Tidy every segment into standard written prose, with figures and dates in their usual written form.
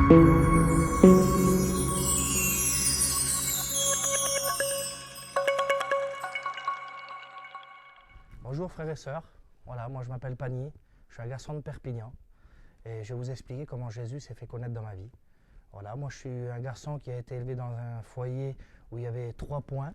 Bonjour frères et sœurs, voilà, moi je m'appelle Pani, je suis un garçon de Perpignan et je vais vous expliquer comment Jésus s'est fait connaître dans ma vie. Voilà, moi je suis un garçon qui a été élevé dans un foyer où il y avait 3 points,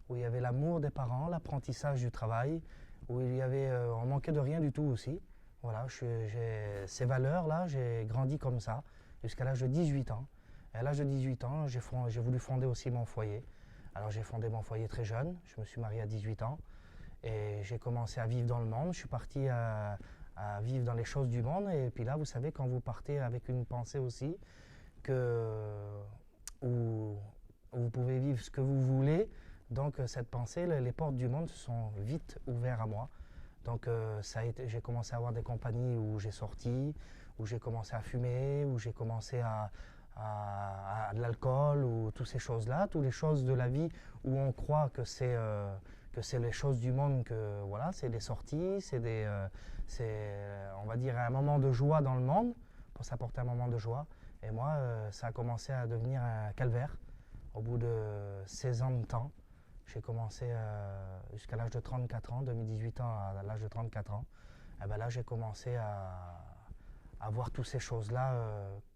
où il y avait l'amour des parents, l'apprentissage du travail, où il y avait, on manquait de rien du tout aussi. Voilà, j'ai ces valeurs-là, j'ai grandi comme ça jusqu'à l'âge de 18 ans. Et à l'âge de 18 ans, j'ai voulu fonder aussi mon foyer. Alors j'ai fondé mon foyer très jeune, je me suis marié à 18 ans. Et j'ai commencé à vivre dans le monde, je suis parti à vivre dans les choses du monde. Et puis là, vous savez, quand vous partez avec une pensée aussi, où vous pouvez vivre ce que vous voulez, donc cette pensée, les portes du monde se sont vite ouvertes à moi. Donc j'ai commencé à avoir des compagnies où j'ai sorti, où j'ai commencé à fumer, où j'ai commencé à de l'alcool, ou toutes ces choses-là, toutes les choses de la vie où on croit que c'est les choses du monde, que voilà, c'est des sorties, on va dire un moment de joie dans le monde, pour s'apporter un moment de joie. Et moi, ça a commencé à devenir un calvaire. Au bout de 16 ans de temps, j'ai commencé jusqu'à l'âge de 34 ans, de mes 18 ans à l'âge de 34 ans. Et ben là, j'ai commencé à voir toutes ces choses-là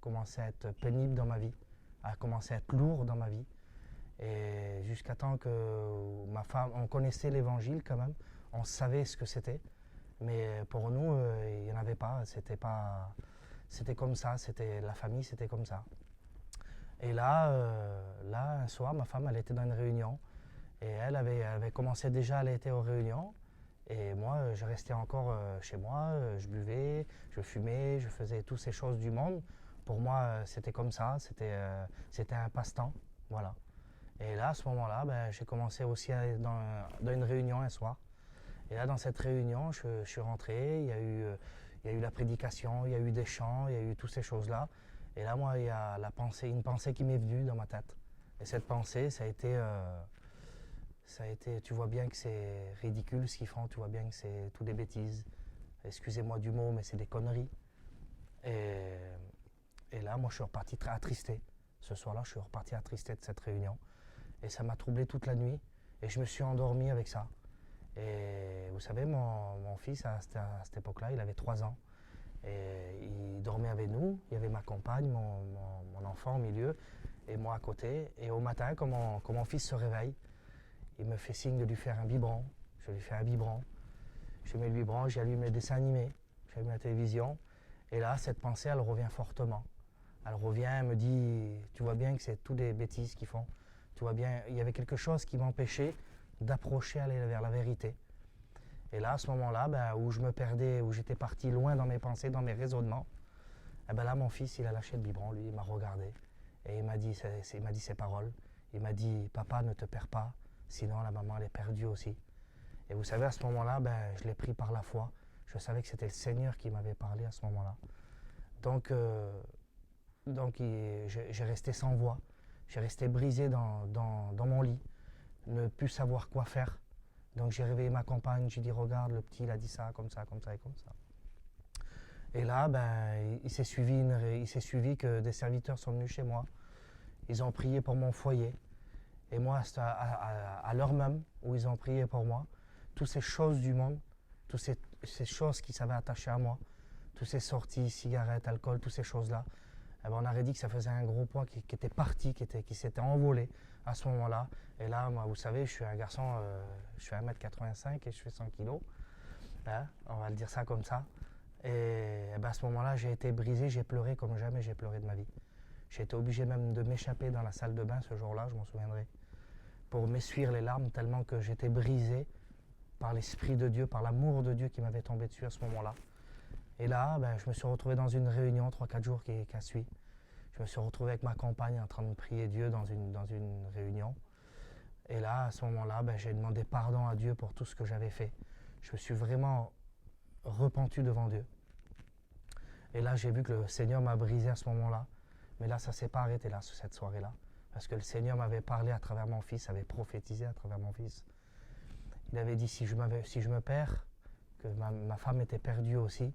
commencer à être pénibles dans ma vie, à commencer à être lourd dans ma vie. Et jusqu'à temps que ma femme, on connaissait l'évangile quand même, on savait ce que c'était, mais pour nous, il n'y en avait pas, c'était comme ça, c'était la famille, c'était comme ça. Et là, un soir, ma femme, elle était dans une réunion, et elle avait commencé déjà, elle était aux réunions, et moi, je restais encore chez moi, je buvais, je fumais, je faisais toutes ces choses du monde. Pour moi, c'était comme ça, c'était un passe-temps, voilà. Et là, à ce moment-là, j'ai commencé aussi à être dans une réunion un soir. Et là, dans cette réunion, je suis rentré, il y a eu la prédication, il y a eu des chants, il y a eu toutes ces choses-là. Et là, moi, il y a une pensée qui m'est venue dans ma tête. Et cette pensée, ça a été, tu vois bien que c'est ridicule ce qu'ils font, tu vois bien que c'est tout des bêtises. Excusez-moi du mot, mais c'est des conneries. Et, et là, moi, je suis reparti très attristé. Ce soir-là, je suis reparti attristé de cette réunion. Et ça m'a troublé toute la nuit. Et je me suis endormi avec ça. Et vous savez, mon fils, à cette époque-là, il avait 3 ans. Et il dormait avec nous. Il y avait ma compagne, mon enfant au milieu, et moi à côté. Et au matin, quand mon fils se réveille, il me fait signe de lui faire un biberon. Je lui fais un biberon. Je mets le biberon, j'allume les dessins animés, j'allume la télévision. Et là, cette pensée, elle revient fortement. Elle revient, elle me dit, tu vois bien que c'est tout des bêtises qu'ils font. Tu vois bien, il y avait quelque chose qui m'empêchait d'approcher, aller vers la vérité. Et là, à ce moment-là, où je me perdais, où j'étais parti loin dans mes pensées, dans mes raisonnements, là, mon fils, il a lâché le biberon, lui, il m'a regardé. Et il m'a dit ces paroles. Il m'a dit, papa, ne te perds pas, sinon la maman, elle est perdue aussi. Et vous savez, à ce moment-là, je l'ai pris par la foi. Je savais que c'était le Seigneur qui m'avait parlé à ce moment-là. Donc j'ai resté sans voix. J'ai resté brisé dans mon lit, ne plus savoir quoi faire. Donc j'ai réveillé ma compagne, j'ai dit regarde, le petit il a dit ça, comme ça, comme ça et comme ça. Et là, il s'est suivi que des serviteurs sont venus chez moi. Ils ont prié pour mon foyer. Et moi, à l'heure même où ils ont prié pour moi, toutes ces choses du monde, toutes ces choses qui s'avaient attaché à moi, toutes ces sorties, cigarettes, alcool, toutes ces choses-là, on aurait dit que ça faisait un gros poids qui était parti, qui s'était envolé à ce moment-là. Et là, moi, vous savez, je suis un garçon, je fais 1m85 et je fais 100 kg. Hein, on va le dire ça comme ça. Et à ce moment-là, j'ai été brisé, j'ai pleuré comme jamais j'ai pleuré de ma vie. J'ai été obligé même de m'échapper dans la salle de bain ce jour-là, je m'en souviendrai, pour m'essuyer les larmes tellement que j'étais brisé par l'Esprit de Dieu, par l'amour de Dieu qui m'avait tombé dessus à ce moment-là. Et là, je me suis retrouvé dans une réunion 3-4 jours qui a suivi. Je me suis retrouvé avec ma compagne en train de prier Dieu dans une réunion. Et là, à ce moment-là, j'ai demandé pardon à Dieu pour tout ce que j'avais fait. Je me suis vraiment repenti devant Dieu. Et là, j'ai vu que le Seigneur m'a brisé à ce moment-là. Mais là, ça ne s'est pas arrêté là, cette soirée-là. Parce que le Seigneur m'avait parlé à travers mon fils, avait prophétisé à travers mon fils. Il avait dit, si je me perds, que ma femme était perdue aussi.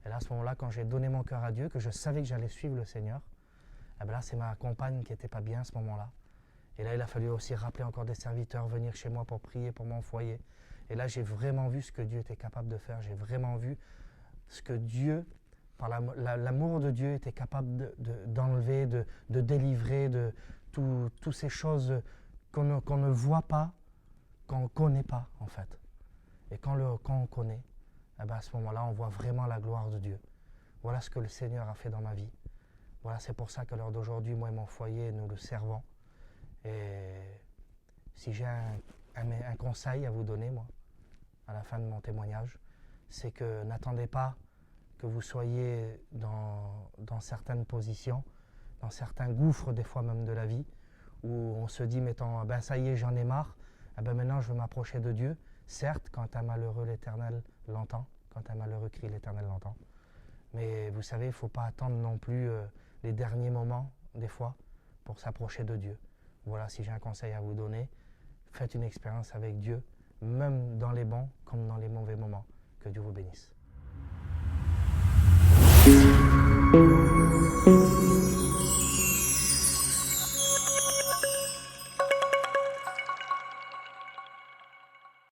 Et là, à ce moment-là, quand j'ai donné mon cœur à Dieu, que je savais que j'allais suivre le Seigneur, Eh ben là, c'est ma compagne qui n'était pas bien à ce moment-là. Et là, il a fallu aussi rappeler encore des serviteurs, venir chez moi pour prier pour mon foyer. Et là, j'ai vraiment vu ce que Dieu était capable de faire. J'ai vraiment vu ce que Dieu, par l'amour de Dieu, était capable d'enlever, de délivrer, de toutes ces choses qu'on ne voit pas, qu'on ne connaît pas, en fait. Et quand on connaît, eh ben à ce moment-là, on voit vraiment la gloire de Dieu. Voilà ce que le Seigneur a fait dans ma vie. Voilà, c'est pour ça qu'à l'heure d'aujourd'hui, moi et mon foyer, nous le servons. Et si j'ai un conseil à vous donner, moi, à la fin de mon témoignage, c'est que n'attendez pas que vous soyez dans certaines positions, dans certains gouffres, des fois même de la vie, où on se dit, mettons, ben ça y est, j'en ai marre, ben maintenant je veux m'approcher de Dieu. Certes, quand un malheureux, l'Éternel l'entend, quand un malheureux crie, l'Éternel l'entend. Mais vous savez, il ne faut pas attendre non plus les derniers moments, des fois, pour s'approcher de Dieu. Voilà, si j'ai un conseil à vous donner, faites une expérience avec Dieu, même dans les bons comme dans les mauvais moments. Que Dieu vous bénisse.